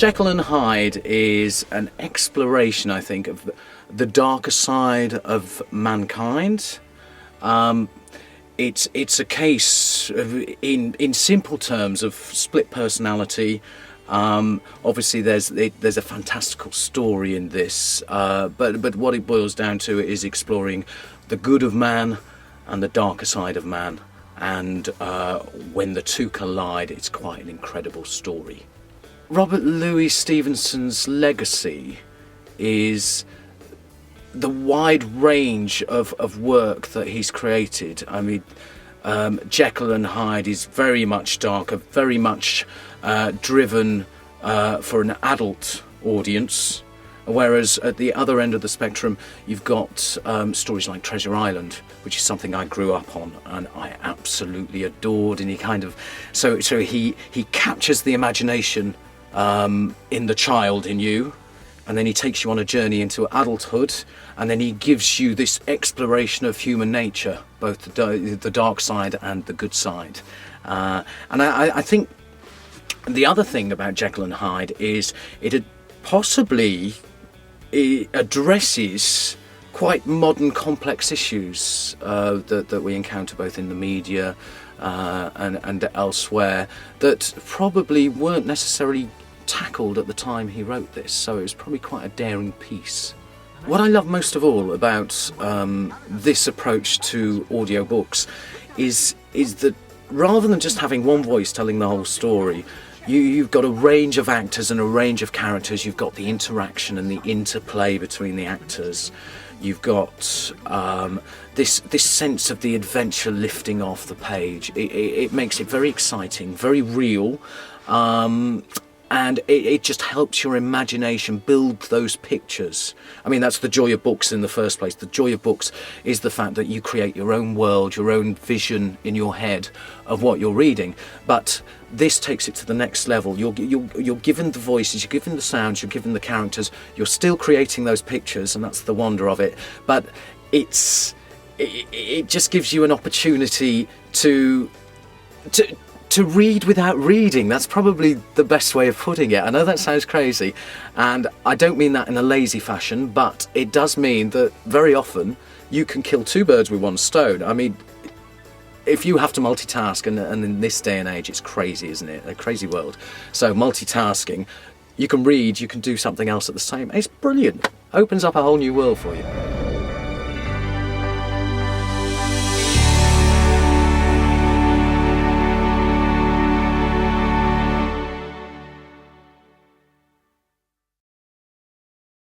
Jekyll and Hyde is an exploration, I think, of the darker side of mankind. It's a case of, in simple terms, of split personality. Obviously, there's a fantastical story in this, but what it boils down to is exploring the good of man and the darker side of man, and when the two collide, it's quite an incredible story. Robert Louis Stevenson's legacy is the wide range of work that he's created. I mean, Jekyll and Hyde is very much darker, very much driven for an adult audience, whereas at the other end of the spectrum you've got stories like Treasure Island, which is something I grew up on and I absolutely adored, and he kind of so he captures the imagination in the child in you, and then he takes you on a journey into adulthood, and then he gives you this exploration of human nature, both the dark side and the good side. And I think the other thing about Jekyll and Hyde is it possibly addresses quite modern complex issues that we encounter both in the media and elsewhere, that probably weren't necessarily tackled at the time he wrote this, so it was probably quite a daring piece. What I love most of all about this approach to audiobooks is that rather than just having one voice telling the whole story, you've got a range of actors and a range of characters. You've got the interaction and the interplay between the actors. You've got this sense of the adventure lifting off the page. It makes it very exciting, very real, and it just helps your imagination build those pictures. I mean, that's the joy of books in the first place. The joy of books is the fact that you create your own world, your own vision in your head of what you're reading. But this takes it to the next level. You're given the voices, you're given the sounds, you're given the characters. You're still creating those pictures, and that's the wonder of it. But it just gives you an opportunity to read without reading. That's probably the best way of putting it. I know that sounds crazy, and I don't mean that in a lazy fashion, but it does mean that very often you can kill two birds with one stone. I mean, if you have to multitask, and in this day and age it's crazy, isn't it? A crazy world. So multitasking, you can read, you can do something else at the same. It's brilliant. Opens up a whole new world for you.